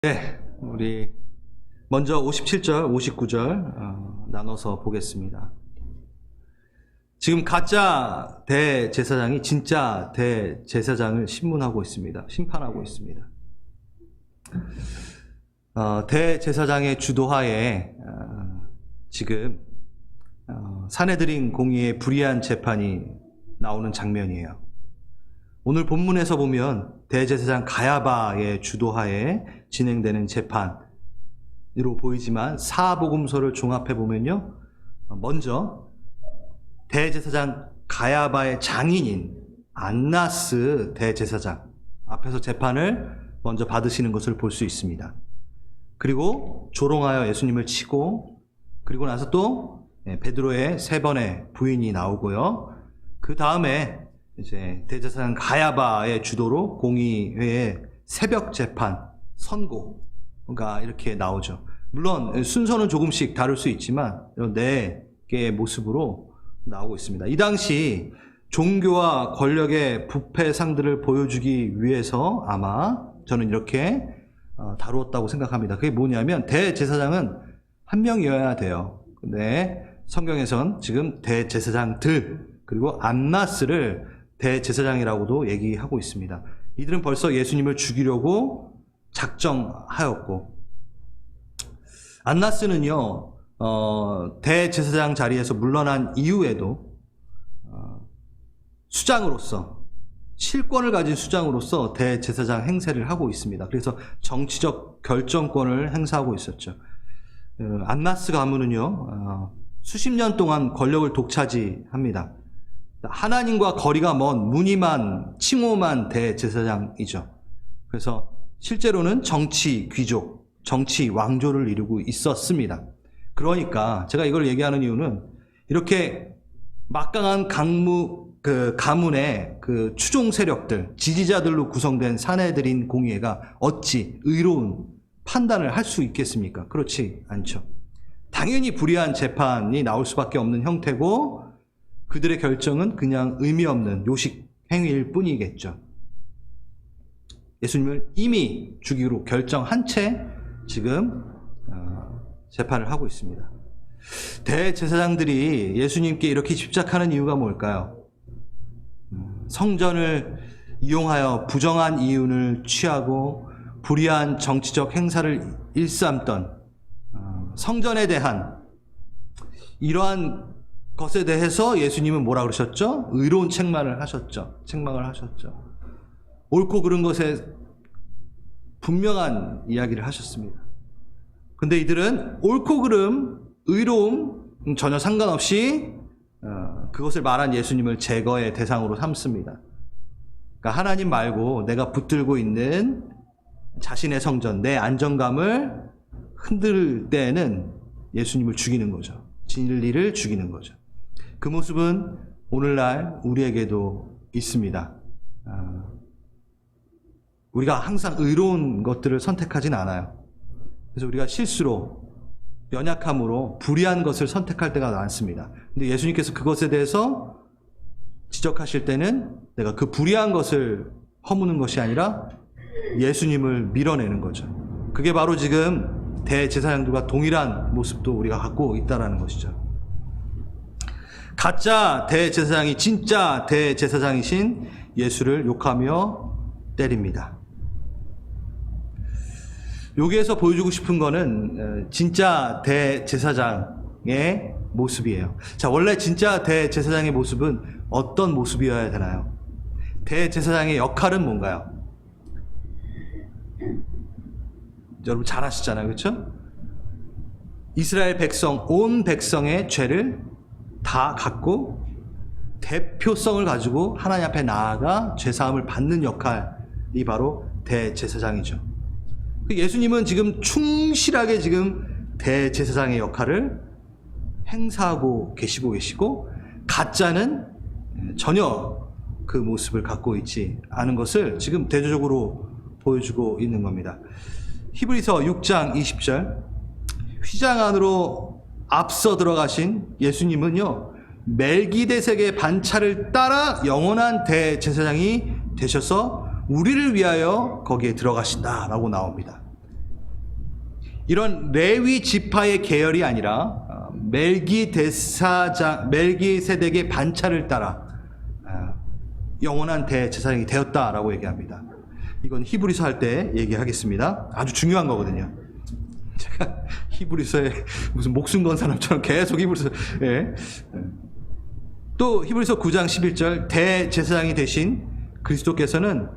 네, 우리 먼저 57절, 59절 나눠서 보겠습니다. 지금 가짜 대제사장이 진짜 대제사장을 심문하고 있습니다. 심판하고 있습니다. 대제사장의 주도하에 지금 산헤드린 공의의 불의한 재판이 나오는 장면이에요. 오늘 본문에서 보면 대제사장 가야바의 주도하에 진행되는 재판으로 보이지만 사복음서를 종합해 보면요, 먼저 대제사장 가야바의 장인인 안나스 대제사장 앞에서 재판을 먼저 받으시는 것을 볼 수 있습니다. 그리고 조롱하여 예수님을 치고, 그리고 나서 또 베드로의 3번의 부인이 나오고요. 그 다음에 이제 대제사장 가야바의 주도로 공의회의 새벽 재판 선고가 이렇게 나오죠. 물론 순서는 조금씩 다를 수 있지만 이런 4개의 모습으로 나오고 있습니다. 이 당시 종교와 권력의 부패상들을 보여주기 위해서 아마 저는 이렇게 다루었다고 생각합니다. 그게 뭐냐면 대제사장은 한 명이어야 돼요. 근데 성경에선 지금 대제사장들 그리고 안나스를 대제사장이라고도 얘기하고 있습니다. 이들은 벌써 예수님을 죽이려고 작정하였고, 안나스는요 대제사장 자리에서 물러난 이후에도 수장으로서, 실권을 가진 수장으로서 대제사장 행세를 하고 있습니다. 그래서 정치적 결정권을 행사하고 있었죠. 안나스 가문은요 수십 년 동안 권력을 독차지합니다. 하나님과 거리가 먼 무늬만, 칭호만 대제사장이죠. 그래서 실제로는 정치 귀족, 정치 왕조를 이루고 있었습니다. 그러니까 제가 이걸 얘기하는 이유는 이렇게 막강한 가문의 그 추종 세력들, 지지자들로 구성된 산헤드린 공의회가 어찌 의로운 판단을 할 수 있겠습니까? 그렇지 않죠. 당연히 불의한 재판이 나올 수밖에 없는 형태고, 그들의 결정은 그냥 의미 없는 요식 행위일 뿐이겠죠. 예수님을 이미 죽이기로 결정한 채 지금 재판을 하고 있습니다. 대제사장들이 예수님께 이렇게 집착하는 이유가 뭘까요? 성전을 이용하여 부정한 이윤을 취하고 불의한 정치적 행사를 일삼던 성전에 대한 이러한 것에 대해서 예수님은 뭐라 그러셨죠? 의로운 책망을 하셨죠. 옳고 그른 것에 분명한 이야기를 하셨습니다. 근데 이들은 옳고 그름, 의로움 전혀 상관없이 그것을 말한 예수님을 제거의 대상으로 삼습니다. 그러니까 하나님 말고 내가 붙들고 있는 자신의 성전, 내 안정감을 흔들 때에는 예수님을 죽이는 거죠. 진리를 죽이는 거죠. 그 모습은 오늘날 우리에게도 있습니다. 우리가 항상 의로운 것들을 선택하진 않아요. 그래서 우리가 실수로, 연약함으로 불의한 것을 선택할 때가 많습니다. 근데 예수님께서 그것에 대해서 지적하실 때는 내가 그 불의한 것을 허무는 것이 아니라 예수님을 밀어내는 거죠. 그게 바로 지금 대제사장들과 동일한 모습도 우리가 갖고 있다는 것이죠. 가짜 대제사장이 진짜 대제사장이신 예수를 욕하며 때립니다. 여기에서 보여주고 싶은 거는 진짜 대제사장의 모습이에요. 자, 원래 진짜 대제사장의 모습은 어떤 모습이어야 되나요? 대제사장의 역할은 뭔가요? 여러분 잘 아시잖아요, 그렇죠? 이스라엘 백성, 온 백성의 죄를 다 갖고 대표성을 가지고 하나님 앞에 나아가 죄사함을 받는 역할이 바로 대제사장이죠. 예수님은 지금 충실하게 지금 대제사장의 역할을 행사하고 계시고 가짜는 전혀 그 모습을 갖고 있지 않은 것을 지금 대조적으로 보여주고 있는 겁니다. 히브리서 6장 20절, 휘장 안으로 앞서 들어가신 예수님은요 멜기데색의 반차를 따라 영원한 대제사장이 되셔서 우리를 위하여 거기에 들어가신다라고 나옵니다. 이런 레위 지파의 계열이 아니라 멜기세덱의 반차를 따라 영원한 대제사장이 되었다라고 얘기합니다. 이건 히브리서 할 때 얘기하겠습니다. 아주 중요한 거거든요. 제가 히브리서에 무슨 목숨 건 사람처럼 계속 히브리서. 예. 또 히브리서 9장 11절 대제사장이 되신 그리스도께서는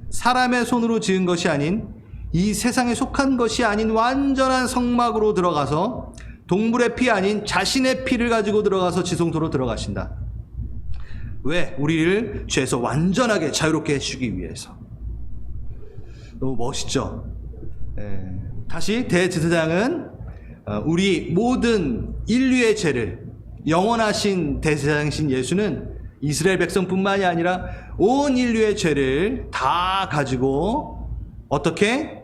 사람의 손으로 지은 것이 아닌 이 세상에 속한 것이 아닌 완전한 성막으로 들어가서 동물의 피 아닌 자신의 피를 가지고 들어가서 지성소로 들어가신다. 왜? 우리를 죄에서 완전하게 자유롭게 해주기 위해서. 너무 멋있죠? 다시 대제사장은 우리 모든 인류의 죄를, 영원하신 대제사장이신 예수는 이스라엘 백성뿐만이 아니라 온 인류의 죄를 다 가지고 어떻게?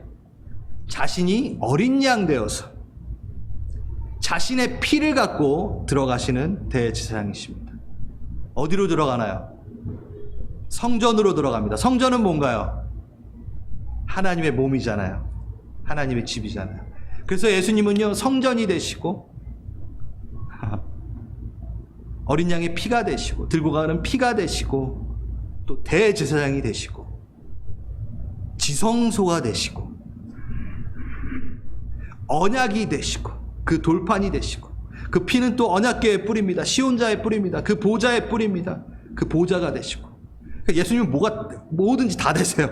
자신이 어린 양 되어서 자신의 피를 갖고 들어가시는 대제사장이십니다. 어디로 들어가나요? 성전으로 들어갑니다. 성전은 뭔가요? 하나님의 몸이잖아요. 하나님의 집이잖아요. 그래서 예수님은요, 성전이 되시고 어린 양의 피가 되시고 들고 가는 피가 되시고 또 대제사장이 되시고 지성소가 되시고 언약이 되시고 그 돌판이 되시고 그 피는 또 언약궤에 뿌립니다. 시온자에 뿌립니다. 그 보좌에 뿌립니다. 그 보좌가 되시고 예수님은 뭐든지 다 되세요.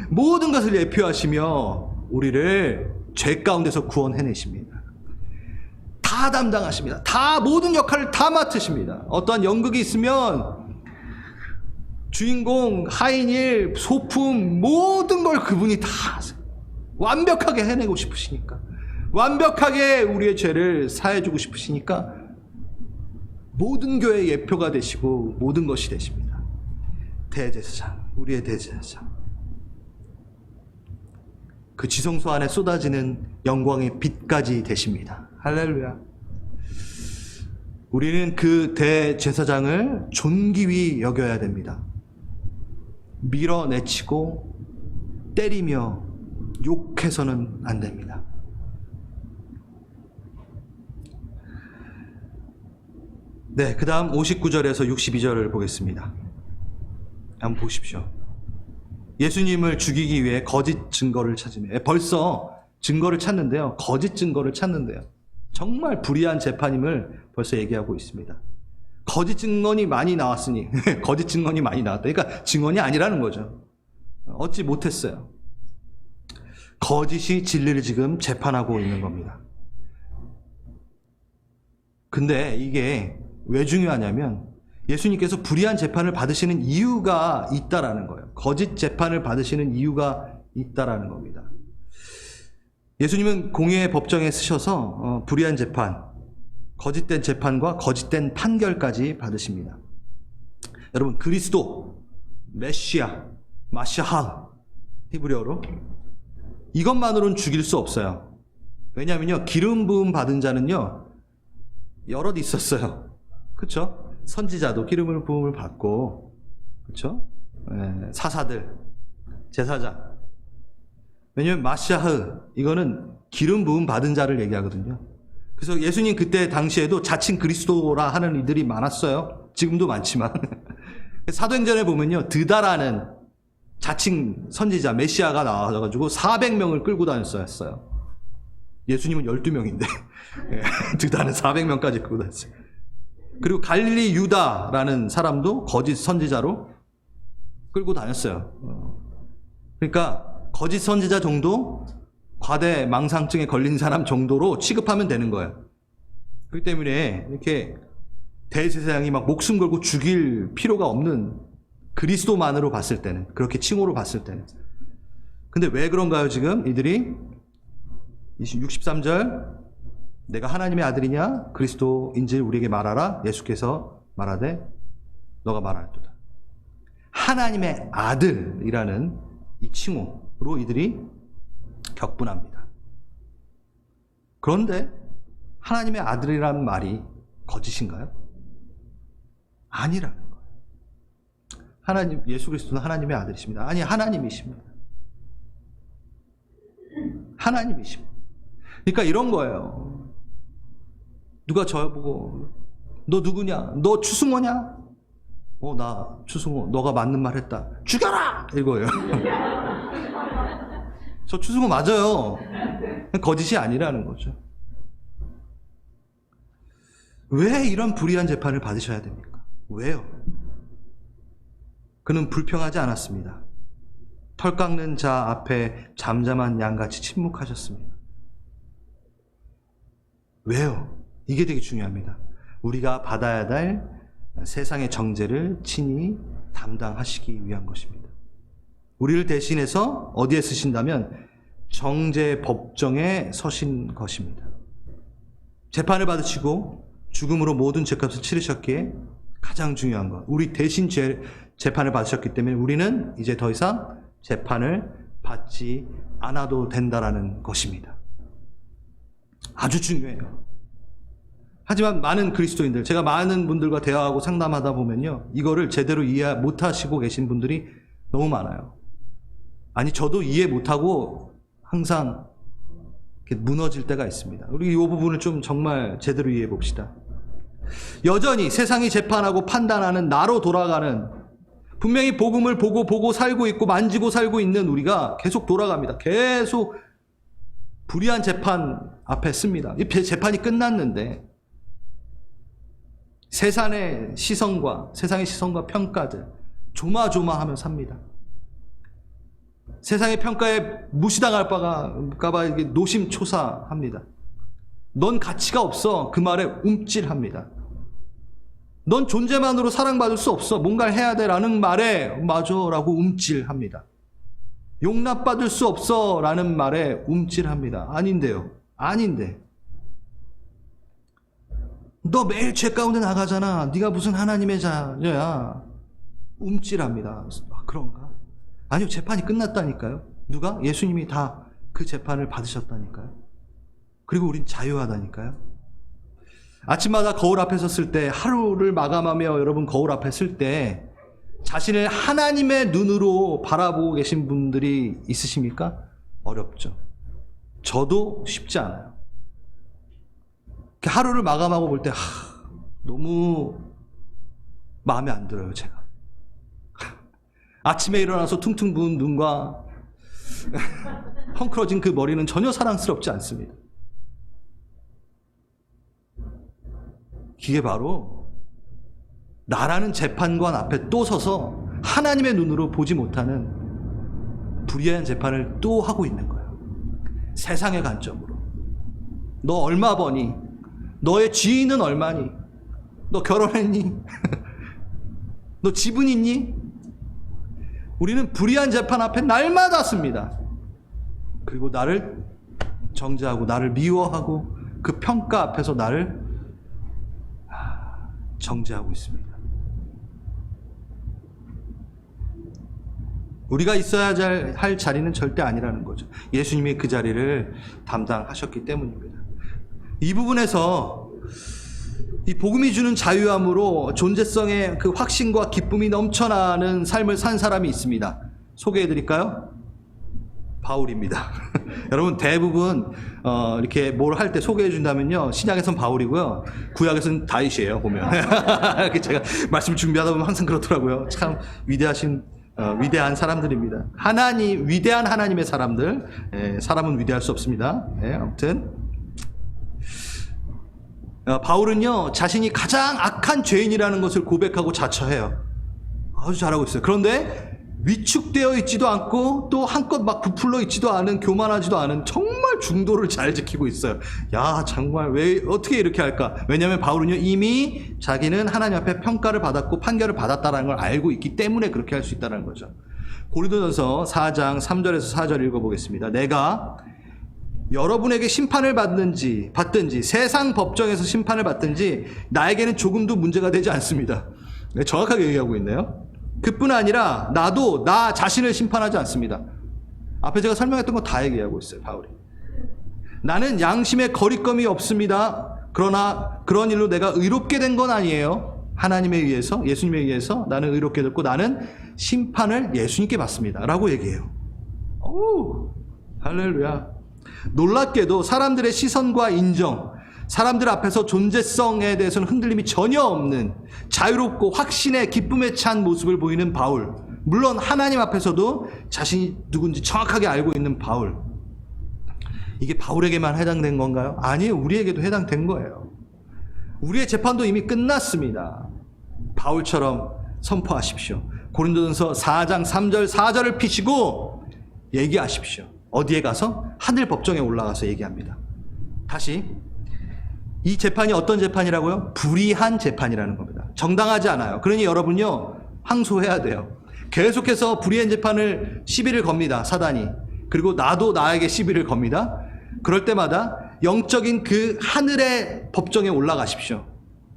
모든 것을 예표하시며 우리를 죄 가운데서 구원해내십니다. 다 담당하십니다. 다 모든 역할을 다 맡으십니다. 어떠한 연극이 있으면 주인공, 하인일, 소품 모든 걸 그분이 다 하세요. 완벽하게 해내고 싶으시니까, 완벽하게 우리의 죄를 사해주고 싶으시니까 모든 교회의 예표가 되시고 모든 것이 되십니다. 대제사장, 우리의 대제사장. 그 지성소 안에 쏟아지는 영광의 빛까지 되십니다. 할렐루야. 우리는 그 대제사장을 존귀히 여겨야 됩니다. 밀어내치고 때리며 욕해서는 안 됩니다. 네, 그 다음 59절에서 62절을 보겠습니다. 한번 보십시오. 예수님을 죽이기 위해 거짓 증거를 찾으며, 벌써 증거를 찾는데요. 거짓 증거를 찾는데요. 정말 불의한 재판임을 벌써 얘기하고 있습니다. 거짓 증언이 많이 나왔으니, 거짓 증언이 많이 나왔다. 그러니까 증언이 아니라는 거죠. 얻지 못했어요. 거짓이 진리를 지금 재판하고 있는 겁니다. 근데 이게 왜 중요하냐면 예수님께서 불의한 재판을 받으시는 이유가 있다라는 거예요. 거짓 재판을 받으시는 이유가 있다라는 겁니다. 예수님은 공의의 법정에 쓰셔서 불의한 재판, 거짓된 재판과 거짓된 판결까지 받으십니다. 여러분, 그리스도, 메시아, 마샤할, 히브리어로 이것만으로는 죽일 수 없어요. 왜냐하면요, 기름 부음 받은 자는요 여럿 있었어요. 그렇죠? 선지자도 기름을 부음을 받고, 그렇죠? 사사들, 제사장. 왜냐하면 마샤흐, 이거는 기름 부음 받은 자를 얘기하거든요. 그래서 예수님 그때 당시에도 자칭 그리스도라 하는 이들이 많았어요. 지금도 많지만. 사도행전에 보면요, 드다라는 자칭 선지자 메시아가 나와가지고 400명을 끌고 다녔어요. 예수님은 12명인데 드다는 400명까지 끌고 다녔어요. 그리고 갈릴리 유다라는 사람도 거짓 선지자로 끌고 다녔어요. 그러니까 거짓 선지자 정도, 과대 망상증에 걸린 사람 정도로 취급하면 되는 거예요. 그렇기 때문에 이렇게 대제사장이 막 목숨 걸고 죽일 필요가 없는, 그리스도만으로 봤을 때는, 그렇게 칭호로 봤을 때는. 근데 왜 그런가요? 지금 이들이 63절, 내가 하나님의 아들이냐 그리스도인지를 우리에게 말하라. 예수께서 말하되 너가 말하였도다. 하나님의 아들이라는 이 칭호로 이들이 격분합니다. 그런데 하나님의 아들이라는 말이 거짓인가요? 아니라는 거예요. 하나님, 예수 그리스도는 하나님의 아들이십니다. 아니, 하나님이십니다. 하나님이십니다. 그러니까 이런 거예요. 누가 저보고 너 누구냐? 너 추승호냐? 나 추승호. 너가 맞는 말 했다. 죽여라! 이거예요. 저 추승호 맞아요. 거짓이 아니라는 거죠. 왜 이런 불의한 재판을 받으셔야 됩니까? 왜요? 그는 불평하지 않았습니다. 털 깎는 자 앞에 잠잠한 양같이 침묵하셨습니다. 왜요? 이게 되게 중요합니다. 우리가 받아야 될 세상의 정죄를 친히 담당하시기 위한 것입니다. 우리를 대신해서 어디에 쓰신다면 정죄 법정에 서신 것입니다. 재판을 받으시고 죽음으로 모든 죄값을 치르셨기에 가장 중요한 것, 우리 대신 재판을 받으셨기 때문에 우리는 이제 더 이상 재판을 받지 않아도 된다라는 것입니다. 아주 중요해요. 하지만 많은 그리스도인들, 제가 많은 분들과 대화하고 상담하다 보면요, 이거를 제대로 이해 못하시고 계신 분들이 너무 많아요. 아니, 저도 이해 못하고 항상 이렇게 무너질 때가 있습니다. 우리 이 부분을 좀 정말 제대로 이해해 봅시다. 여전히 세상이 재판하고 판단하는 나로 돌아가는, 분명히 복음을 보고 살고 있고 만지고 살고 있는 우리가 계속 돌아갑니다. 계속 불의한 재판 앞에 씁니다. 이 재판이 끝났는데 세상의 시선과 평가들 조마조마하며 삽니다. 세상의 평가에 무시당할까봐 노심초사합니다. 넌 가치가 없어. 그 말에 움찔합니다. 넌 존재만으로 사랑받을 수 없어. 뭔가를 해야 돼 라는 말에 맞아 라고 움찔합니다. 용납받을 수 없어 라는 말에 움찔합니다. 아닌데요. 아닌데. 너 매일 죄 가운데 나가잖아. 네가 무슨 하나님의 자녀야. 움찔합니다. 그런가? 아니요, 재판이 끝났다니까요. 누가? 예수님이 다 그 재판을 받으셨다니까요. 그리고 우린 자유하다니까요. 아침마다 거울 앞에 섰을 때, 하루를 마감하며 여러분 거울 앞에 설 때 자신을 하나님의 눈으로 바라보고 계신 분들이 있으십니까? 어렵죠. 저도 쉽지 않아요. 하루를 마감하고 볼 때 너무 마음에 안 들어요, 제가. 아침에 일어나서 퉁퉁 부은 눈과 헝클어진 그 머리는 전혀 사랑스럽지 않습니다. 이게 바로 나라는 재판관 앞에 또 서서 하나님의 눈으로 보지 못하는 불의한 재판을 또 하고 있는 거예요. 세상의 관점으로. 너 얼마 버니? 너의 지인은 얼마니? 너 결혼했니? 너 집은 있니? 우리는 불의한 재판 앞에 날마다 씁니다. 그리고 나를 정죄하고 나를 미워하고 그 평가 앞에서 나를 정죄하고 있습니다. 우리가 있어야 할 자리는 절대 아니라는 거죠. 예수님이 그 자리를 담당하셨기 때문입니다. 이 부분에서 이 복음이 주는 자유함으로 존재성의 그 확신과 기쁨이 넘쳐나는 삶을 산 사람이 있습니다. 소개해 드릴까요? 바울입니다. 여러분 대부분 이렇게 뭘 할 때 소개해 준다면요, 신약에선 바울이고요, 구약에서는 다윗이에요. 보면 이렇게 제가 말씀 준비하다 보면 항상 그렇더라고요. 참 위대한 사람들입니다. 위대한 하나님의 사람들. 사람은 위대할 수 없습니다. 아무튼 바울은요, 자신이 가장 악한 죄인이라는 것을 고백하고 자처해요. 아주 잘하고 있어요. 그런데 위축되어 있지도 않고 또 한껏 막 부풀러 있지도 않은, 교만하지도 않은 정말 중도를 잘 지키고 있어요. 야, 정말 왜 어떻게 이렇게 할까? 왜냐하면 바울은요, 이미 자기는 하나님 앞에 평가를 받았고 판결을 받았다는 걸 알고 있기 때문에 그렇게 할 수 있다는 거죠. 고린도전서 4장 3절에서 4절 읽어보겠습니다. 내가 여러분에게 심판을 받든지 세상 법정에서 심판을 받든지 나에게는 조금도 문제가 되지 않습니다. 정확하게 얘기하고 있네요. 그뿐 아니라 나도 나 자신을 심판하지 않습니다. 앞에 제가 설명했던 거 다 얘기하고 있어요, 바울이. 나는 양심에 거리낌이 없습니다. 그러나 그런 일로 내가 의롭게 된 건 아니에요. 하나님에 의해서, 예수님에 의해서 나는 의롭게 됐고 나는 심판을 예수님께 받습니다 라고 얘기해요. 오, 할렐루야. 놀랍게도 사람들의 시선과 인정, 사람들 앞에서 존재성에 대해서는 흔들림이 전혀 없는 자유롭고 확신의 기쁨에 찬 모습을 보이는 바울. 물론 하나님 앞에서도 자신이 누군지 정확하게 알고 있는 바울. 이게 바울에게만 해당된 건가요? 아니에요. 우리에게도 해당된 거예요. 우리의 재판도 이미 끝났습니다. 바울처럼 선포하십시오. 고린도전서 4장 3절 4절을 피시고 얘기하십시오. 어디에 가서? 하늘 법정에 올라가서 얘기합니다. 다시, 이 재판이 어떤 재판이라고요? 불의한 재판이라는 겁니다. 정당하지 않아요. 그러니 여러분요, 항소해야 돼요. 계속해서 불의한 재판을 시비를 겁니다. 사단이. 그리고 나도 나에게 시비를 겁니다. 그럴 때마다 영적인 그 하늘의 법정에 올라가십시오.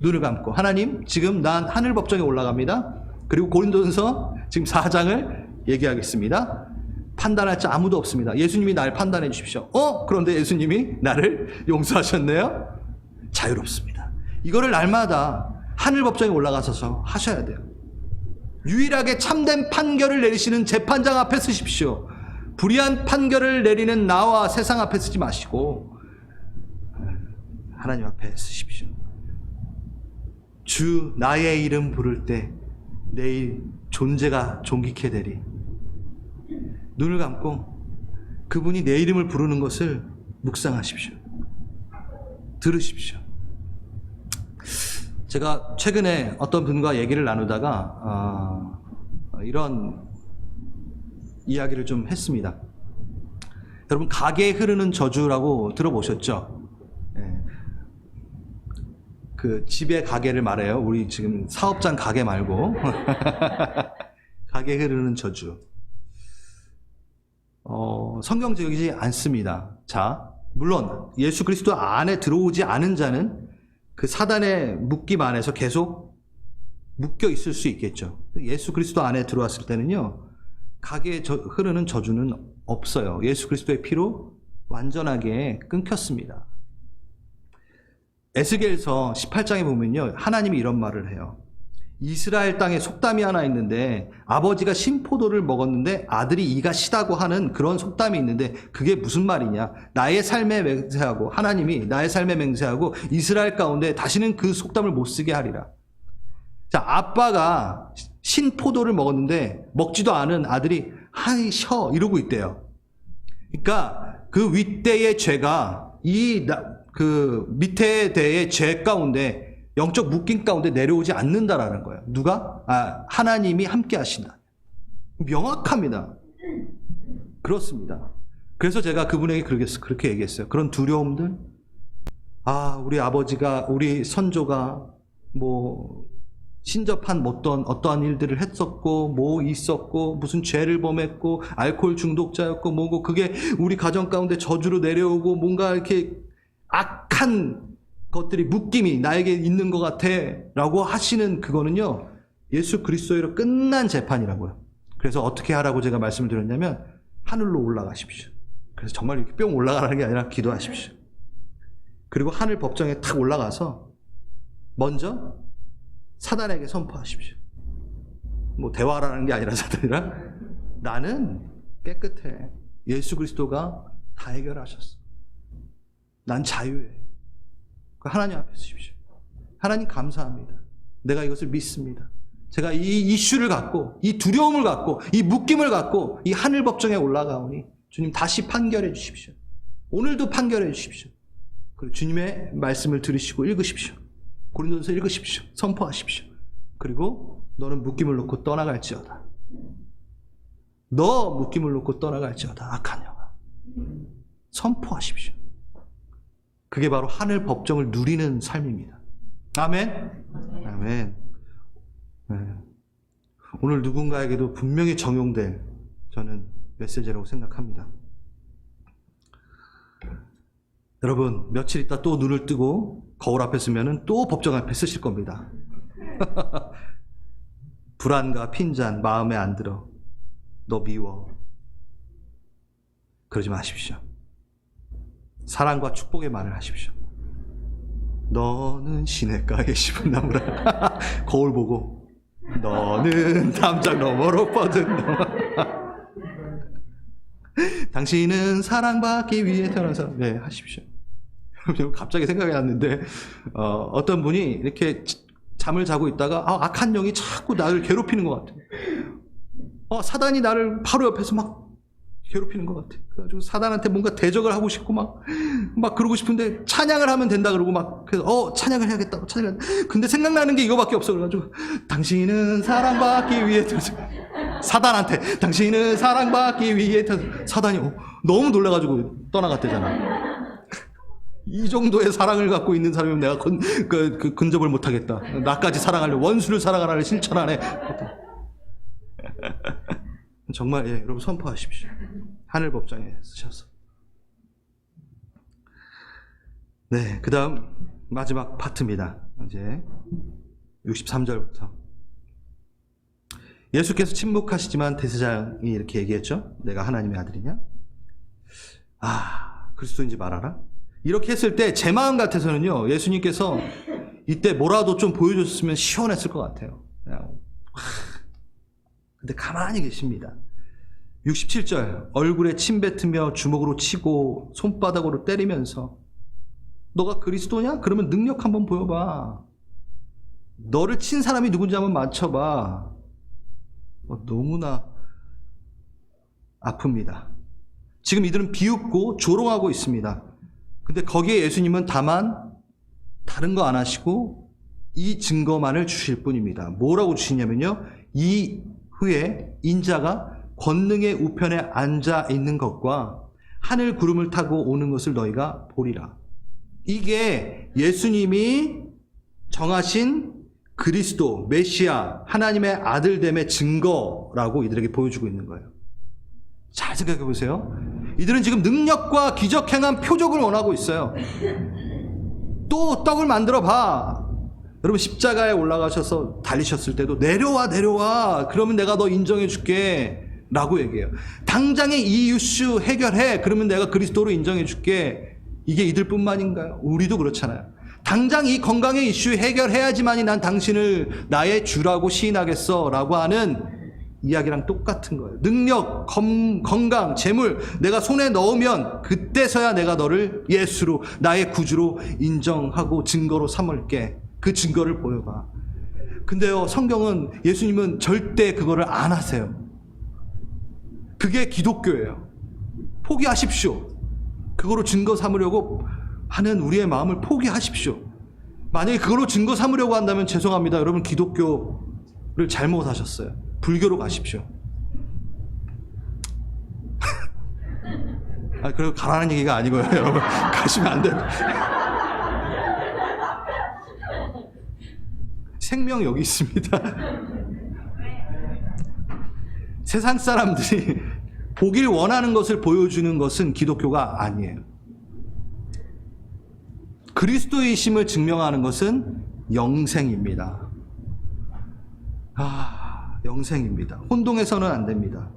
눈을 감고, 하나님, 지금 난 하늘 법정에 올라갑니다. 그리고 고린도전서 지금 4장을 얘기하겠습니다. 판단할 자 아무도 없습니다. 예수님이 날 판단해 주십시오. 그런데 예수님이 나를 용서하셨네요. 자유롭습니다. 이거를 날마다 하늘 법정에 올라가셔서 하셔야 돼요. 유일하게 참된 판결을 내리시는 재판장 앞에 서십시오. 불의한 판결을 내리는 나와 세상 앞에 서지 마시고 하나님 앞에 서십시오. 주 나의 이름 부를 때 내 존재가 존귀케 되리. 눈을 감고 그분이 내 이름을 부르는 것을 묵상하십시오. 들으십시오. 제가 최근에 어떤 분과 얘기를 나누다가 이런 이야기를 좀 했습니다. 여러분, 가게에 흐르는 저주라고 들어보셨죠? 그 집의 가게를 말해요. 우리 지금 사업장 가게 말고 가게에 흐르는 저주. 성경적이지 않습니다. 자, 물론 예수 그리스도 안에 들어오지 않은 자는 그 사단의 묶임 안에서 계속 묶여 있을 수 있겠죠. 예수 그리스도 안에 들어왔을 때는요, 가게에 흐르는 저주는 없어요. 예수 그리스도의 피로 완전하게 끊겼습니다. 에스겔서 18장에 보면요, 하나님이 이런 말을 해요. 이스라엘 땅에 속담이 하나 있는데 아버지가 신포도를 먹었는데 아들이 이가 시다고 하는 그런 속담이 있는데 그게 무슨 말이냐? 나의 삶에 맹세하고, 하나님이 나의 삶에 맹세하고 이스라엘 가운데 다시는 그 속담을 못 쓰게 하리라. 자, 아빠가 신포도를 먹었는데 먹지도 않은 아들이 하이 셔 이러고 있대요. 그러니까 그 윗대의 죄가 그 밑에 대의 죄 가운데, 영적 묶임 가운데 내려오지 않는다라는 거예요. 누가? 하나님이 함께 하신다. 명확합니다. 그렇습니다. 그래서 제가 그분에게 그렇게 얘기했어요. 그런 두려움들, 우리 아버지가, 우리 선조가 신접한 어떠한 일들을 했었고, 있었고, 무슨 죄를 범했고, 알코올 중독자였고, 뭐고, 그게 우리 가정 가운데 저주로 내려오고, 뭔가 이렇게 악한 것들이, 묶임이 나에게 있는 것 같아 라고 하시는 그거는요, 예수 그리스도로 끝난 재판이라고요. 그래서 어떻게 하라고 제가 말씀을 드렸냐면, 하늘로 올라가십시오. 그래서 정말 이렇게 뿅 올라가라는 게 아니라 기도하십시오. 그리고 하늘 법정에 탁 올라가서 먼저 사단에게 선포하십시오. 대화라는 게 아니라 사단이랑, 나는 깨끗해. 예수 그리스도가 다 해결하셨어. 난 자유해. 하나님 앞에 서십시오. 하나님 감사합니다. 내가 이것을 믿습니다. 제가 이 이슈를 갖고, 이 두려움을 갖고, 이 묶임을 갖고 이 하늘 법정에 올라가오니 주님 다시 판결해 주십시오. 오늘도 판결해 주십시오. 그리고 주님의 말씀을 들으시고 읽으십시오. 고린도전서 읽으십시오. 선포하십시오. 그리고 너는 묶임을 놓고 떠나갈지어다. 너 묶임을 놓고 떠나갈지어다. 악한 영아. 선포하십시오. 그게 바로 하늘 법정을 누리는 삶입니다. 아멘. 아멘. 네. 오늘 누군가에게도 분명히 적용될 저는 메시지라고 생각합니다. 여러분, 며칠 있다 또 눈을 뜨고 거울 앞에 서면은 또 법정 앞에 서실 겁니다. 불안과 핀잔 마음에 안 들어. 너 미워. 그러지 마십시오. 사랑과 축복의 말을 하십시오. 너는 시냇가에 심은 나무라. 거울 보고 너는 담장 너머로 뻗은 당신은 사랑받기 위해 태어난 사람. 네, 하십시오. 갑자기 생각이 났는데 어떤 분이 이렇게 잠을 자고 있다가 악한 영이 자꾸 나를 괴롭히는 것 같아요. 사단이 나를 바로 옆에서 막 괴롭히는 것 같아. 그래가지고 사단한테 뭔가 대적을 하고 싶고 막 그러고 싶은데 찬양을 하면 된다 그러고 막 그래서 찬양을 해야겠다고 근데 생각나는 게 이거밖에 없어. 그래가지고 당신은 사랑받기 위해 사단한테 당신은 사랑받기 위해 사단이 너무 놀라가지고 떠나갔대잖아. 이 정도의 사랑을 갖고 있는 사람이면 내가 근접을 못하겠다. 나까지 사랑하려 원수를 사랑하라를 실천하네. 정말 여러분 선포하십시오. 하늘 법정에 쓰셔서. 네, 그 다음 마지막 파트입니다. 이제 63절부터 예수께서 침묵하시지만 대제사장이 이렇게 얘기했죠. 내가 하나님의 아들이냐? 그리스도인지 말하라. 이렇게 했을 때 제 마음 같아서는요, 예수님께서 이때 뭐라도 좀 보여줬으면 시원했을 것 같아요. 근데 가만히 계십니다. 67절 얼굴에 침 뱉으며 주먹으로 치고 손바닥으로 때리면서 너가 그리스도냐? 그러면 능력 한번 보여봐. 너를 친 사람이 누군지 한번 맞춰봐. 너무나 아픕니다. 지금 이들은 비웃고 조롱하고 있습니다. 근데 거기에 예수님은 다만 다른 거 안 하시고 이 증거만을 주실 뿐입니다. 뭐라고 주시냐면요, 이 후에 인자가 권능의 우편에 앉아 있는 것과 하늘 구름을 타고 오는 것을 너희가 보리라. 이게 예수님이 정하신 그리스도, 메시아, 하나님의 아들됨의 증거라고 이들에게 보여주고 있는 거예요. 잘 생각해 보세요. 이들은 지금 능력과 기적 행한 표적을 원하고 있어요. 또 떡을 만들어 봐. 여러분 십자가에 올라가셔서 달리셨을 때도 내려와 그러면 내가 너 인정해 줄게 라고 얘기해요. 당장의 이 이슈 해결해. 그러면 내가 그리스도로 인정해 줄게. 이게 이들뿐만인가요? 우리도 그렇잖아요. 당장 이 건강의 이슈 해결해야지만이 난 당신을 나의 주라고 시인하겠어 라고 하는 이야기랑 똑같은 거예요. 능력, 건강, 재물 내가 손에 넣으면 그때서야 내가 너를 예수로, 나의 구주로 인정하고 증거로 삼을게. 그 증거를 보여봐. 근데요, 성경은, 예수님은 절대 그거를 안 하세요. 그게 기독교예요. 포기하십시오. 그거로 증거 삼으려고 하는 우리의 마음을 포기하십시오. 만약에 그걸로 증거 삼으려고 한다면 죄송합니다. 여러분 기독교를 잘못 하셨어요. 불교로 가십시오. 그리고 가라는 얘기가 아니고요. 여러분 가시면 안 돼요. 생명 여기 있습니다. 세상 사람들이 보길 원하는 것을 보여주는 것은 기독교가 아니에요. 그리스도이심을 증명하는 것은 영생입니다. 영생입니다. 혼동해서는 안 됩니다.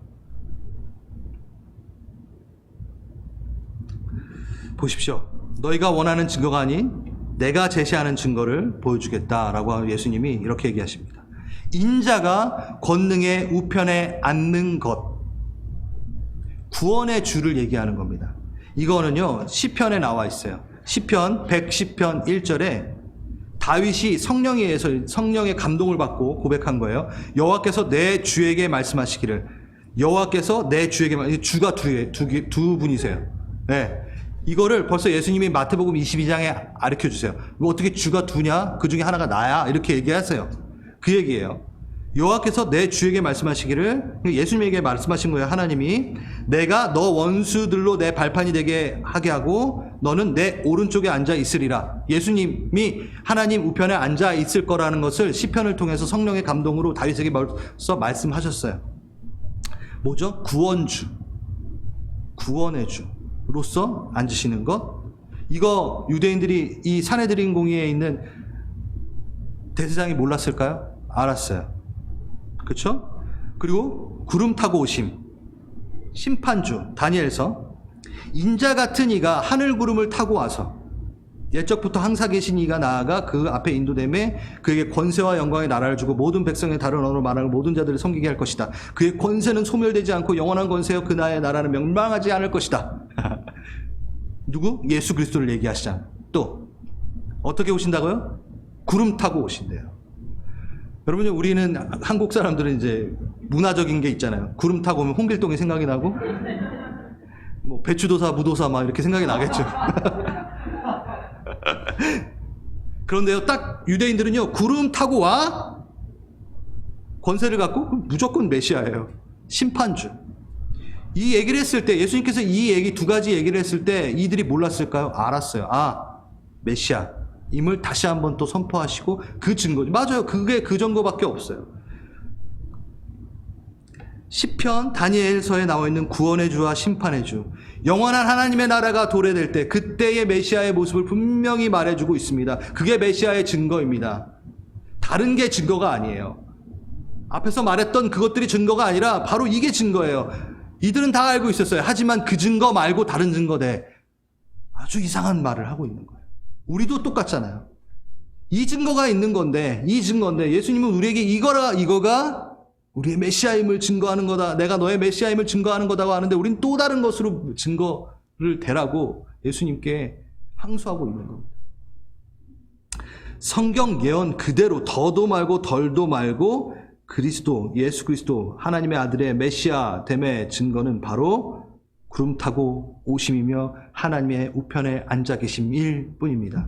보십시오. 너희가 원하는 증거가 아닌 내가 제시하는 증거를 보여주겠다라고 예수님이 이렇게 얘기하십니다. 인자가 권능의 우편에 앉는 것, 구원의 주를 얘기하는 겁니다. 이거는요 시편에 나와 있어요. 시편 110편 1절에 다윗이 성령에 의해서 성령의 감동을 받고 고백한 거예요. 여호와께서 내 주에게 말씀하시기를. 여호와께서 내 주에게 주가 두 분이세요. 네. 이거를 벌써 예수님이 마태복음 22장에 가르쳐 주세요. 어떻게 주가 두냐? 그 중에 하나가 나야. 이렇게 얘기하세요. 그 얘기예요. 여호와께서 내 주에게 말씀하시기를, 예수님에게 말씀하신 거예요. 하나님이 내가 너 원수들로 내 발판이 되게 하게 하고 너는 내 오른쪽에 앉아 있으리라. 예수님이 하나님 우편에 앉아 있을 거라는 것을 시편을 통해서 성령의 감동으로 다윗에게 벌써 말씀하셨어요. 뭐죠? 구원주, 구원의 주로서 앉으시는 것. 이거 유대인들이 이 산헤드린 공의에 있는 대제사장이 몰랐을까요? 알았어요. 그렇죠? 그리고 구름 타고 오심, 심판주 다니엘서 인자 같은 이가 하늘 구름을 타고 와서 옛적부터 항상 계신 이가 나아가 그 앞에 인도됨에 그에게 권세와 영광의 나라를 주고 모든 백성의 다른 언어로 말하는 모든 자들을 섬기게 할 것이다. 그의 권세는 소멸되지 않고 영원한 권세여 그나의 나라는 멸망하지 않을 것이다. 누구? 예수 그리스도를 얘기하시잖아요. 또 어떻게 오신다고요? 구름 타고 오신대요. 여러분요, 우리는 한국 사람들은 이제 문화적인 게 있잖아요. 구름 타고 오면 홍길동이 생각이 나고 뭐 배추도사, 무도사 막 이렇게 생각이 나겠죠. 그런데요, 딱 유대인들은요, 구름 타고 와? 권세를 갖고 무조건 메시아예요. 심판주. 이 얘기를 했을 때, 예수님께서 이 얘기, 두 가지 얘기를 했을 때 이들이 몰랐을까요? 알았어요. 아, 메시아 임을 다시 한번 또 선포하시고 그 증거죠. 맞아요. 그게 그 증거밖에 없어요. 시편 다니엘서에 나와 있는 구원의 주와 심판의 주, 영원한 하나님의 나라가 도래될 때 그때의 메시아의 모습을 분명히 말해주고 있습니다. 그게 메시아의 증거입니다. 다른 게 증거가 아니에요. 앞에서 말했던 그것들이 증거가 아니라 바로 이게 증거예요. 이들은 다 알고 있었어요. 하지만 그 증거 말고 다른 증거대 아주 이상한 말을 하고 있는 거예요. 우리도 똑같잖아요. 이 증거가 있는 건데, 이 증거인데 예수님은 우리에게 이거가 우리의 메시아임을 증거하는 거다. 내가 너의 메시아임을 증거하는 거다고 하는데 우린 또 다른 것으로 증거를 대라고 예수님께 항소하고 있는 겁니다. 성경 예언 그대로 더도 말고 덜도 말고 그리스도, 예수 그리스도, 하나님의 아들의 메시아 됨의 증거는 바로 구름 타고 오심이며 하나님의 우편에 앉아 계심일 뿐입니다.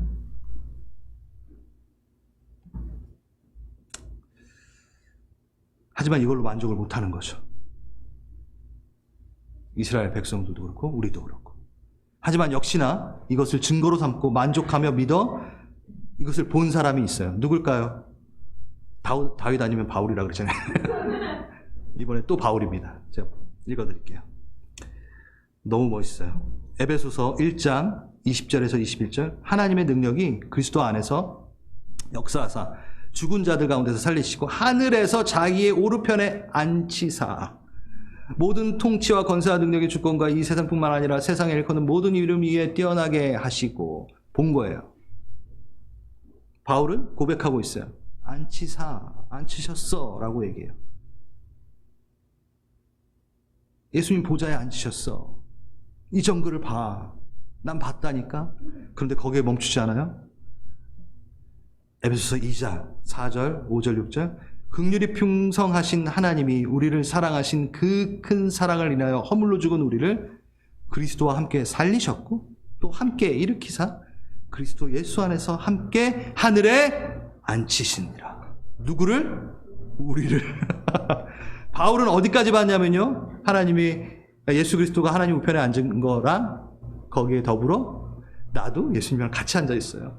하지만 이걸로 만족을 못하는 거죠. 이스라엘 백성들도 그렇고 우리도 그렇고. 하지만 역시나 이것을 증거로 삼고 만족하며 믿어 이것을 본 사람이 있어요. 누굴까요? 다윗 아니면 바울이라 그러잖아요. 이번에 또 바울입니다. 제가 읽어드릴게요. 너무 멋있어요. 에베소서 1장 20절에서 21절, 하나님의 능력이 그리스도 안에서 역사하사 죽은 자들 가운데서 살리시고 하늘에서 자기의 오른편에 앉히사 모든 통치와 권세와 능력의 주권과 이 세상뿐만 아니라 세상에 일컫는 모든 이름 위에 뛰어나게 하시고 본 거예요. 바울은 고백하고 있어요. 앉히셨어 라고 얘기해요. 예수님 보좌에 앉으셨어. 이 정글을 봐. 난 봤다니까. 그런데 거기에 멈추지 않아요? 에베소서 2장 4절 5절 6절, 긍휼이 풍성하신 하나님이 우리를 사랑하신 그 큰 사랑을 인하여 허물로 죽은 우리를 그리스도와 함께 살리셨고 또 함께 일으키사 그리스도 예수 안에서 함께 하늘에 앉히시니라. 누구를? 우리를. 바울은 어디까지 봤냐면요, 하나님이, 예수 그리스도가 하나님 우편에 앉은 거랑 거기에 더불어 나도 예수님이랑 같이 앉아 있어요.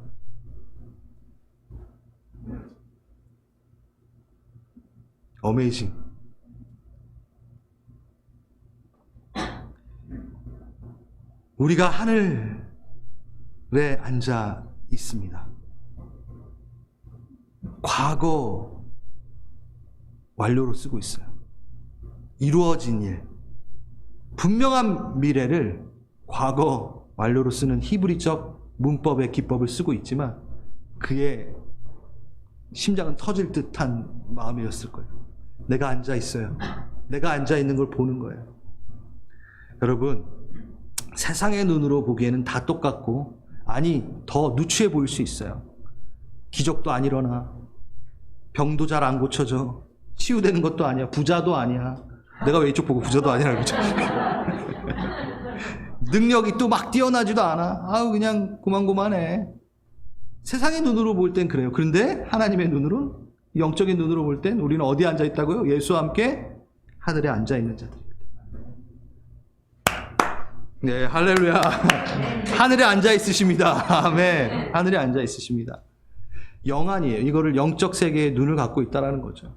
어메이징. 우리가 하늘에 앉아 있습니다. 과거 완료로 쓰고 있어요. 이루어진 일, 분명한 미래를 과거 완료로 쓰는 히브리적 문법의 기법을 쓰고 있지만 그의 심장은 터질 듯한 마음이었을 거예요. 내가 앉아 있어요. 내가 앉아 있는 걸 보는 거예요. 여러분, 세상의 눈으로 보기에는 다 똑같고, 아니 더 누추해 보일 수 있어요. 기적도 안 일어나, 병도 잘 안 고쳐져, 치유되는 것도 아니야, 부자도 아니야. 내가 왜 이쪽 보고 부자도 아니라 그러죠? 능력이 또 막 뛰어나지도 않아. 아우 그냥 고만고만해. 세상의 눈으로 볼 땐 그래요. 그런데 하나님의 눈으로, 영적인 눈으로 볼 땐 우리는 어디에 앉아 있다고요? 예수와 함께 하늘에 앉아 있는 자들입니다. 네, 할렐루야. 하늘에 앉아 있으십니다. 아멘. 하늘에 앉아 있으십니다. 영안이에요. 이거를 영적 세계의 눈을 갖고 있다라는 거죠.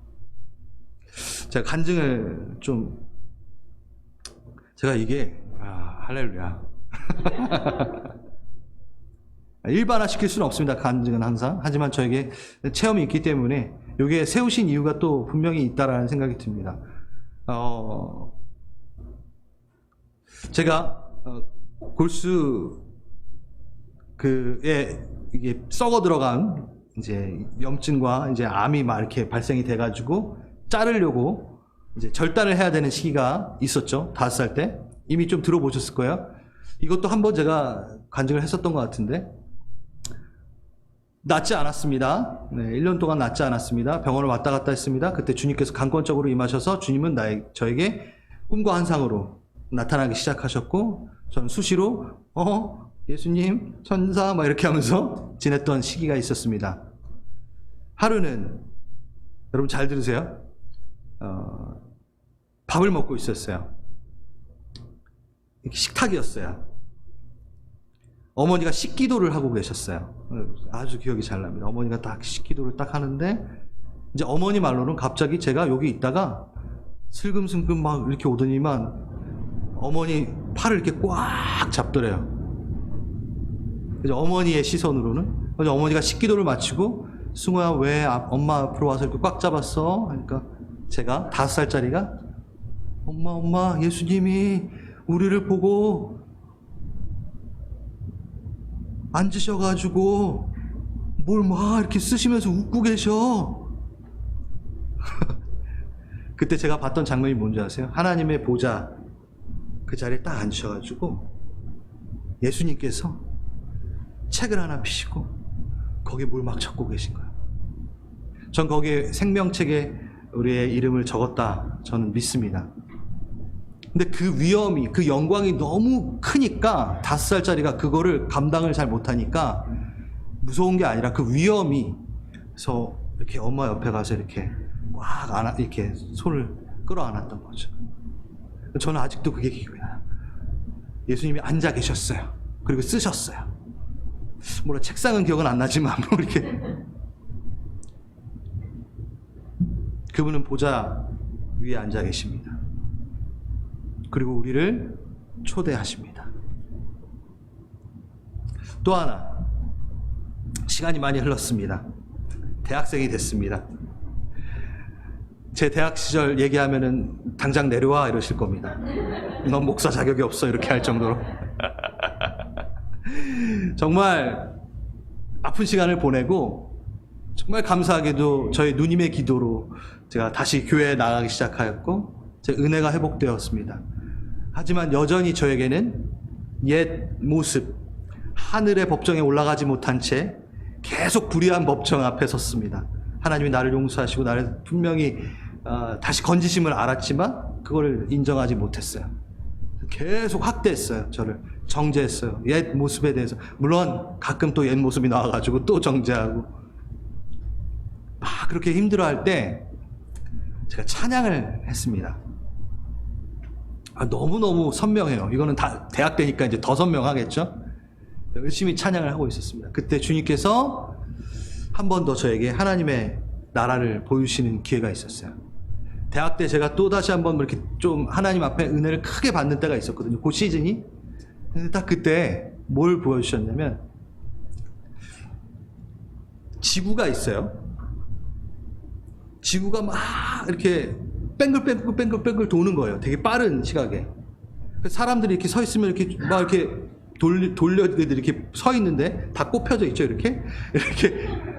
제가 간증을 좀, 제가 이게 할렐루야. 일반화 시킬 수는 없습니다. 간증은 항상. 하지만 저에게 체험이 있기 때문에 이게 세우신 이유가 또 분명히 있다라는 생각이 듭니다. 제가 골수 이게 썩어 들어간 이제 염증과 이제 암이 막 이렇게 발생이 돼가지고 자르려고 이제 절단을 해야 되는 시기가 있었죠. 5살 때. 이미 좀 들어보셨을 거예요. 이것도 한번 제가 간증을 했었던 것 같은데, 낫지 않았습니다. 네, 1년 동안 낫지 않았습니다. 병원을 왔다 갔다 했습니다. 그때 주님께서 강권적으로 임하셔서 주님은 저에게 꿈과 환상으로 나타나기 시작하셨고, 저는 수시로 예수님, 천사 막 이렇게 하면서 지냈던 시기가 있었습니다. 하루는 여러분 잘 들으세요. 밥을 먹고 있었어요. 식탁이었어요. 어머니가 식기도를 하고 계셨어요. 아주 기억이 잘 납니다. 어머니가 딱 식기도를 딱 하는데, 이제 어머니 말로는 갑자기 제가 여기 있다가 슬금슬금 막 이렇게 오더니만 어머니 팔을 이렇게 꽉 잡더래요. 그래서 어머니의 시선으로는, 그래서 어머니가 식기도를 마치고, 승호야 왜 엄마 앞으로 와서 이렇게 꽉 잡았어? 하니까 제가 5살짜리가 엄마 예수님이 우리를 보고 앉으셔가지고 뭘 막 이렇게 쓰시면서 웃고 계셔. 그때 제가 봤던 장면이 뭔지 아세요? 하나님의 보좌 그 자리에 딱 앉으셔가지고 예수님께서 책을 하나 펴시고 거기에 뭘 막 적고 계신 거예요. 전 거기에 생명책에 우리의 이름을 적었다 저는 믿습니다. 근데 그 위험이, 그 영광이 너무 크니까 5살짜리가 그거를 감당을 잘 못하니까 무서운 게 아니라 그 위험이, 그래서 이렇게 엄마 옆에 가서 이렇게 꽉 이렇게 손을 끌어안았던 거죠. 저는 아직도 그게 기억이 나요. 예수님이 앉아 계셨어요. 그리고 쓰셨어요. 뭐라 책상은 기억은 안 나지만 뭐 이렇게 그분은 보좌 위에 앉아 계십니다. 그리고 우리를 초대하십니다. 또 하나, 시간이 많이 흘렀습니다. 대학생이 됐습니다. 제 대학 시절 얘기하면은 당장 내려와 이러실 겁니다. 넌 목사 자격이 없어 이렇게 할 정도로. 정말 아픈 시간을 보내고, 정말 감사하게도 저희 누님의 기도로 제가 다시 교회에 나가기 시작하였고 제 은혜가 회복되었습니다. 하지만 여전히 저에게는 옛 모습, 하늘의 법정에 올라가지 못한 채 계속 불의한 법정 앞에 섰습니다. 하나님이 나를 용서하시고 나를 분명히 다시 건지심을 알았지만 그걸 인정하지 못했어요. 계속 학대했어요. 저를 정죄했어요. 옛 모습에 대해서. 물론 가끔 또 옛 모습이 나와가지고 또 정죄하고 막 그렇게 힘들어할 때 제가 찬양을 했습니다. 너무너무 선명해요. 이거는 다 대학 때니까 이제 더 선명하겠죠. 열심히 찬양을 하고 있었습니다. 그때 주님께서 한 번 더 저에게 하나님의 나라를 보여주시는 기회가 있었어요. 대학 때 제가 또 다시 한번 이렇게 좀 하나님 앞에 은혜를 크게 받는 때가 있었거든요. 그 시즌이. 근데 딱 그때 뭘 보여주셨냐면, 지구가 있어요. 지구가 막 이렇게 뺑글뺑글 도는 거예요. 되게 빠른 시각에. 사람들이 이렇게 서 있으면 이렇게 막 이렇게 돌려들이 이렇게 서 있는데 다 꼽혀져 있죠. 이렇게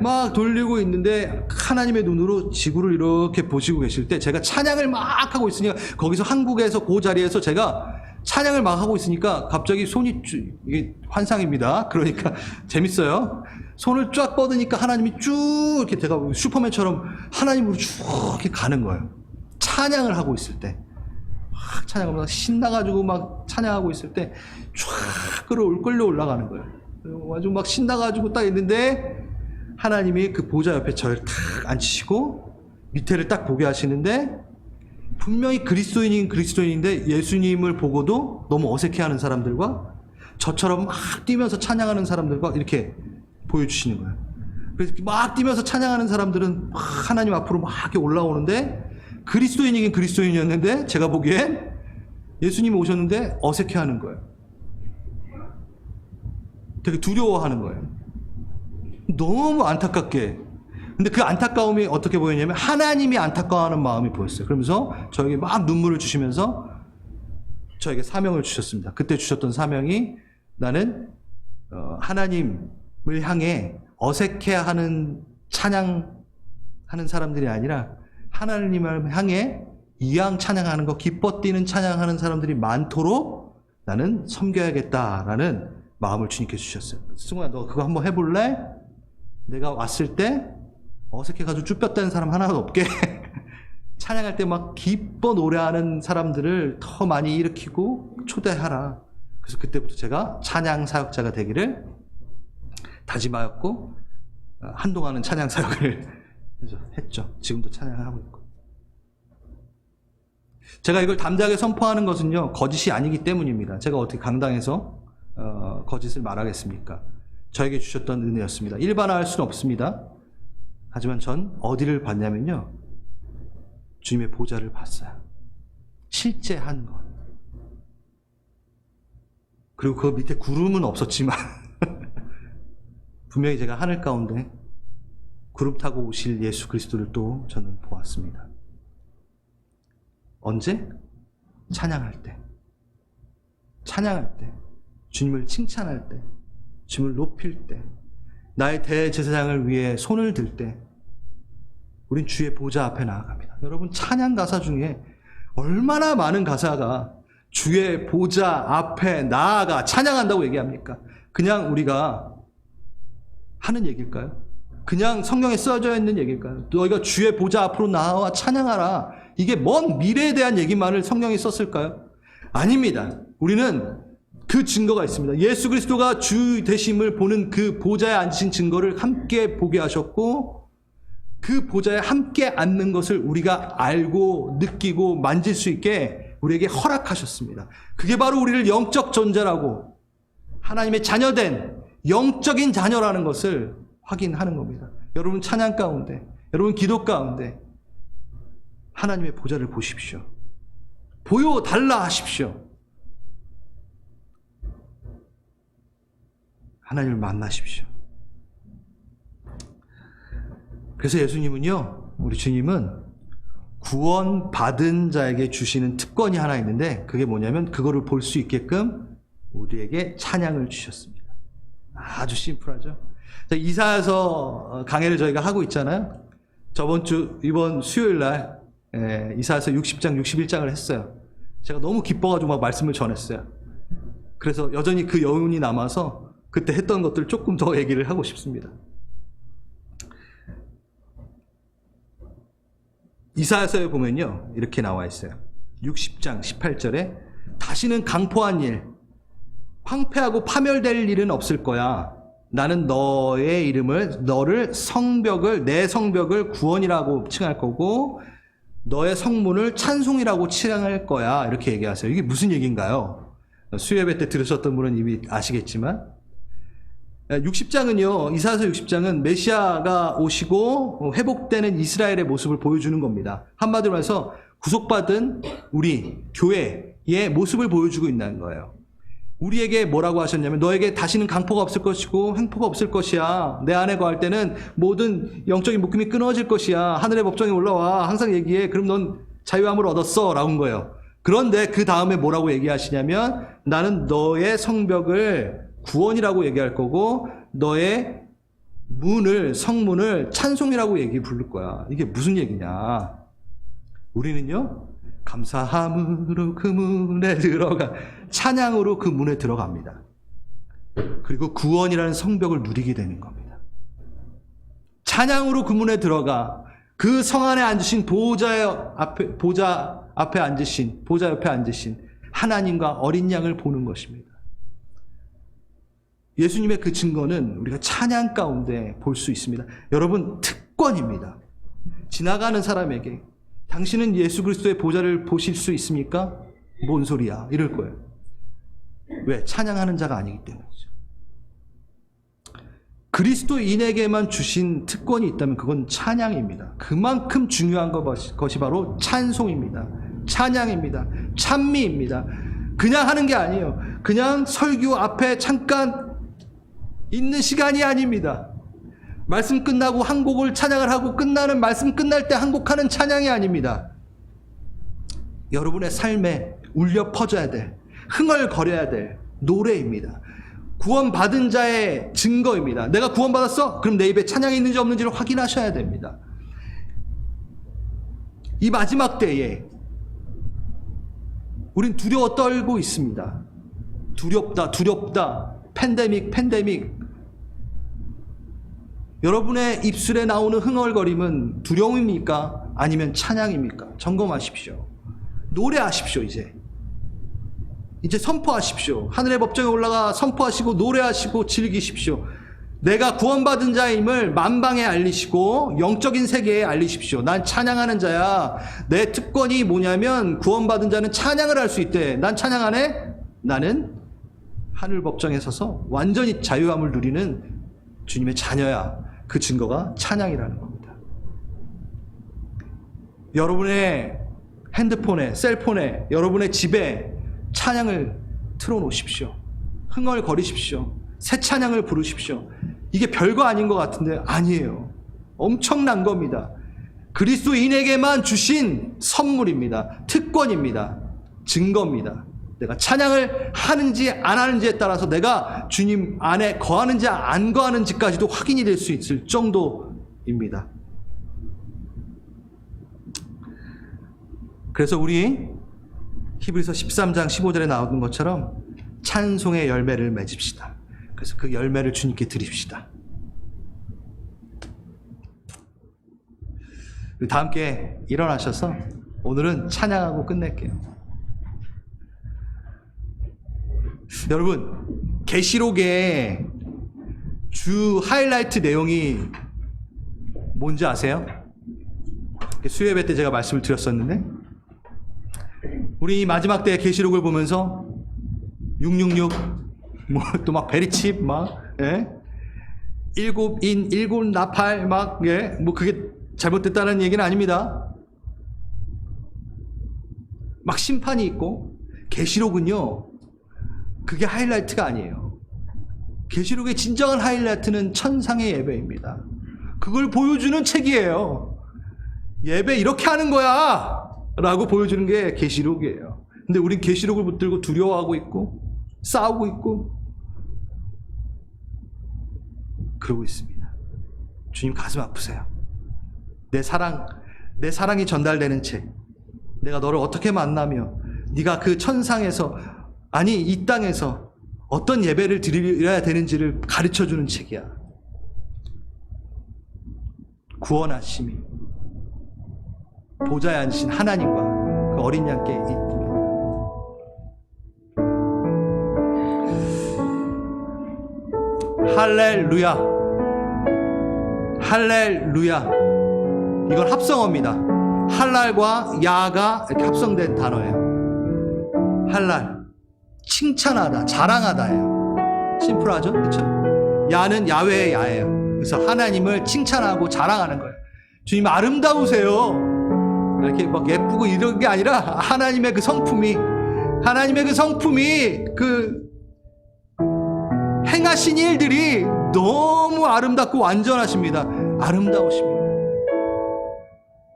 막 돌리고 있는데 하나님의 눈으로 지구를 이렇게 보시고 계실 때 제가 찬양을 막 하고 있으니까, 거기서 한국에서 그 자리에서 제가 찬양을 막 하고 있으니까 갑자기 손이 이게 환상입니다. 그러니까 재밌어요. 손을 쫙 뻗으니까 하나님이 쭉 이렇게 제가 슈퍼맨처럼 하나님으로 쭉 이렇게 가는 거예요. 찬양을 하고 있을 때. 막 찬양하면서 신나가지고 막 찬양하고 있을 때 쫙 끌려 올라가는 거예요. 아주 막 신나가지고 딱 있는데 하나님이 그 보좌 옆에 저를 탁 앉히시고 밑에를 딱 보게 하시는데, 분명히 그리스도인인데 예수님을 보고도 너무 어색해하는 사람들과 저처럼 막 뛰면서 찬양하는 사람들과 이렇게 보여주시는 거예요. 그래서 막 뛰면서 찬양하는 사람들은 막 하나님 앞으로 막 이렇게 올라오는데, 그리스도인이긴 그리스도인이었는데 제가 보기엔 예수님이 오셨는데 어색해하는 거예요. 되게 두려워하는 거예요. 너무 안타깝게. 근데 그 안타까움이 어떻게 보였냐면 하나님이 안타까워하는 마음이 보였어요. 그러면서 저에게 막 눈물을 주시면서 저에게 사명을 주셨습니다. 그때 주셨던 사명이, 나는 하나님을 향해 어색해하는 찬양하는 사람들이 아니라 하나님을 향해 이왕 찬양하는 거 기뻐 뛰는 찬양하는 사람들이 많도록 나는 섬겨야겠다라는 마음을 주님께 주셨어요. 승우야, 너 그거 한번 해볼래? 내가 왔을 때 어색해가지고 쭈뼛대는 사람 하나도 없게 찬양할 때 막 기뻐 노래하는 사람들을 더 많이 일으키고 초대하라. 그래서 그때부터 제가 찬양 사역자가 되기를 다짐하였고 한동안은 찬양 사역을 했죠. 지금도 찬양을 하고 있고. 제가 이걸 담대하게 선포하는 것은요, 거짓이 아니기 때문입니다. 제가 어떻게 강당에서 거짓을 말하겠습니까? 저에게 주셨던 은혜였습니다. 일반화할 수는 없습니다. 하지만 전 어디를 봤냐면요, 주님의 보좌를 봤어요. 실제 한 것. 그리고 그 밑에 구름은 없었지만 분명히 제가 하늘 가운데 구름 타고 오실 예수 그리스도를 또 저는 보았습니다. 언제? 찬양할 때. 찬양할 때. 주님을 칭찬할 때. 주님을 높일 때. 나의 대제사장을 위해 손을 들 때. 우린 주의 보좌 앞에 나아갑니다. 여러분, 찬양 가사 중에 얼마나 많은 가사가 주의 보좌 앞에 나아가 찬양한다고 얘기합니까? 그냥 우리가 하는 얘기일까요? 그냥 성경에 써져 있는 얘기일까요? 너희가 주의 보좌 앞으로 나와 찬양하라. 이게 먼 미래에 대한 얘기만을 성경에 썼을까요? 아닙니다. 우리는 그 증거가 있습니다. 예수 그리스도가 주 되심을 보는 그 보좌에 앉으신 증거를 함께 보게 하셨고, 그 보좌에 함께 앉는 것을 우리가 알고 느끼고 만질 수 있게 우리에게 허락하셨습니다. 그게 바로 우리를 영적 존재라고, 하나님의 자녀된 영적인 자녀라는 것을 확인하는 겁니다. 여러분 찬양 가운데, 여러분 기도 가운데 하나님의 보좌를 보십시오. 보여달라 하십시오. 하나님을 만나십시오. 그래서 예수님은요, 우리 주님은 구원받은 자에게 주시는 특권이 하나 있는데, 그게 뭐냐면 그거를 볼 수 있게끔 우리에게 찬양을 주셨습니다. 아주 심플하죠. 이사야서 강해를 저희가 하고 있잖아요. 이번 수요일 날 이사야서 60장 61장을 했어요. 제가 너무 기뻐가지고 막 말씀을 전했어요. 그래서 여전히 그 여운이 남아서 그때 했던 것들 조금 더 얘기를 하고 싶습니다. 이사야서에 보면요, 이렇게 나와 있어요. 60장 18절에 다시는 강포한 일, 황폐하고 파멸될 일은 없을 거야. 나는 너의 이름을, 내 성벽을 구원이라고 칭할 거고 너의 성문을 찬송이라고 칭할 거야. 이렇게 얘기하세요. 이게 무슨 얘기인가요? 수요예배 때 들으셨던 분은 이미 아시겠지만, 60장은요, 이사야서 60장은 메시아가 오시고 회복되는 이스라엘의 모습을 보여주는 겁니다. 한마디로 해서 구속받은 우리 교회의 모습을 보여주고 있는 거예요. 우리에게 뭐라고 하셨냐면, 너에게 다시는 강포가 없을 것이고 횡포가 없을 것이야. 내 안에 거할 때는 모든 영적인 묶임이 끊어질 것이야. 하늘의 법정에 올라와. 항상 얘기해. 그럼 넌 자유함을 얻었어. 라는 거예요. 그런데 그 다음에 뭐라고 얘기하시냐면, 나는 너의 성벽을 구원이라고 얘기할 거고 너의 성문을 찬송이라고 부를 거야. 이게 무슨 얘기냐? 우리는요, 감사함으로 그 문에 들어가, 찬양으로 그 문에 들어갑니다. 그리고 구원이라는 성벽을 누리게 되는 겁니다. 찬양으로 그 문에 들어가 그 성 안에 앉으신 보좌 옆에 앉으신 하나님과 어린 양을 보는 것입니다. 예수님의 그 증거는 우리가 찬양 가운데 볼 수 있습니다. 여러분, 특권입니다. 지나가는 사람에게 당신은 예수 그리스도의 보좌를 보실 수 있습니까? 뭔 소리야? 이럴 거예요. 왜? 찬양하는 자가 아니기 때문이죠. 그리스도인에게만 주신 특권이 있다면 그건 찬양입니다. 그만큼 중요한 것이 바로 찬송입니다. 찬양입니다. 찬미입니다. 그냥 하는 게 아니에요. 그냥 설교 앞에 잠깐 있는 시간이 아닙니다. 말씀 끝나고 한 곡을 찬양을 하고 끝나는, 말씀 끝날 때 한 곡 하는 찬양이 아닙니다. 여러분의 삶에 울려 퍼져야 될, 흥얼거려야 될 노래입니다. 구원받은 자의 증거입니다. 내가 구원받았어? 그럼 내 입에 찬양이 있는지 없는지를 확인하셔야 됩니다. 이 마지막 때에 우린 두려워 떨고 있습니다. 두렵다. 팬데믹. 여러분의 입술에 나오는 흥얼거림은 두려움입니까? 아니면 찬양입니까? 점검하십시오. 노래하십시오. 이제 선포하십시오. 하늘의 법정에 올라가 선포하시고 노래하시고 즐기십시오. 내가 구원받은 자임을 만방에 알리시고 영적인 세계에 알리십시오. 난 찬양하는 자야. 내 특권이 뭐냐면 구원받은 자는 찬양을 할 수 있대. 난 찬양 안 해? 나는 하늘 법정에 서서 완전히 자유함을 누리는 주님의 자녀야. 그 증거가 찬양이라는 겁니다. 여러분의 핸드폰에, 셀폰에, 여러분의 집에 찬양을 틀어놓으십시오. 흥얼거리십시오. 새 찬양을 부르십시오. 이게 별거 아닌 것 같은데 아니에요. 엄청난 겁니다. 그리스도인에게만 주신 선물입니다. 특권입니다. 증거입니다. 내가 찬양을 하는지 안 하는지에 따라서 내가 주님 안에 거하는지 안 거하는지까지도 확인이 될 수 있을 정도입니다. 그래서 우리 히브리서 13장 15절에 나오는 것처럼 찬송의 열매를 맺읍시다. 그래서 그 열매를 주님께 드립시다. 다 함께 일어나셔서 오늘은 찬양하고 끝낼게요. 여러분, 계시록의 주 하이라이트 내용이 뭔지 아세요? 수요예배 때 제가 말씀을 드렸었는데, 우리 이 마지막 때의 계시록을 보면서 666 뭐 또 막 베리칩 막 일곱 인 일곱 나팔 막 뭐 그게 잘못됐다는 얘기는 아닙니다. 막 심판이 있고, 계시록은요 그게 하이라이트가 아니에요. 계시록의 진정한 하이라이트는 천상의 예배입니다. 그걸 보여주는 책이에요. 예배 이렇게 하는 거야 라고 보여주는 게 계시록이에요. 근데 우린 계시록을 붙들고 두려워하고 있고 싸우고 있고 그러고 있습니다. 주님 가슴 아프세요. 내 사랑이 전달되는 책, 내가 너를 어떻게 만나며 네가 그 천상에서, 아니 이 땅에서 어떤 예배를 드려야 되는지를 가르쳐주는 책이야. 구원하심이 보좌에 앉으신 하나님과 그 어린 양께 있습니다. 할렐루야, 할렐루야. 이건 합성어입니다. 할랄과 야가 이렇게 합성된 단어예요. 할랄, 칭찬하다, 자랑하다예요. 심플하죠? 그렇죠? 야는 야훼의 야예요. 그래서 하나님을 칭찬하고 자랑하는 거예요. 주님 아름다우세요. 이렇게 막 예쁘고 이런 게 아니라 하나님의 그 성품이 그 행하신 일들이 너무 아름답고 완전하십니다. 아름다우십니다.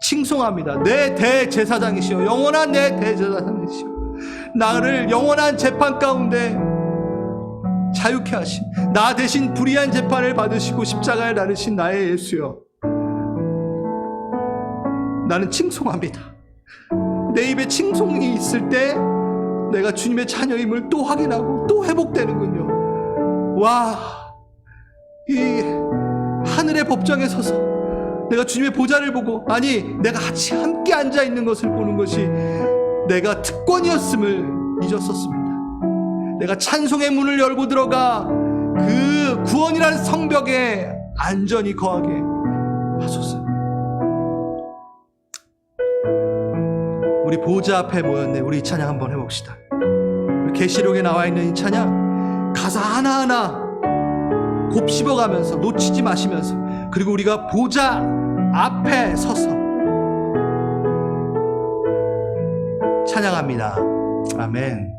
칭송합니다. 내 대제사장이시여, 영원한 내 대제사장이시여, 나를 영원한 재판 가운데 자유케 하신, 나 대신 불의한 재판을 받으시고 십자가에 나르신 나의 예수여, 나는 칭송합니다. 내 입에 칭송이 있을 때 내가 주님의 자녀임을 또 확인하고 또 회복되는군요. 와, 이 하늘의 법정에 서서 내가 주님의 보좌를 보고, 아니 내가 같이 함께 앉아있는 것을 보는 것이 내가 특권이었음을 잊었었습니다. 내가 찬송의 문을 열고 들어가 그 구원이라는 성벽에 안전히 거하게 하소서. 우리 보좌 앞에 모였네. 우리 이 찬양 한번 해봅시다. 계시록에 나와 있는 이 찬양 가사 하나하나 곱씹어가면서 놓치지 마시면서, 그리고 우리가 보좌 앞에 서서 찬양합니다. 아멘.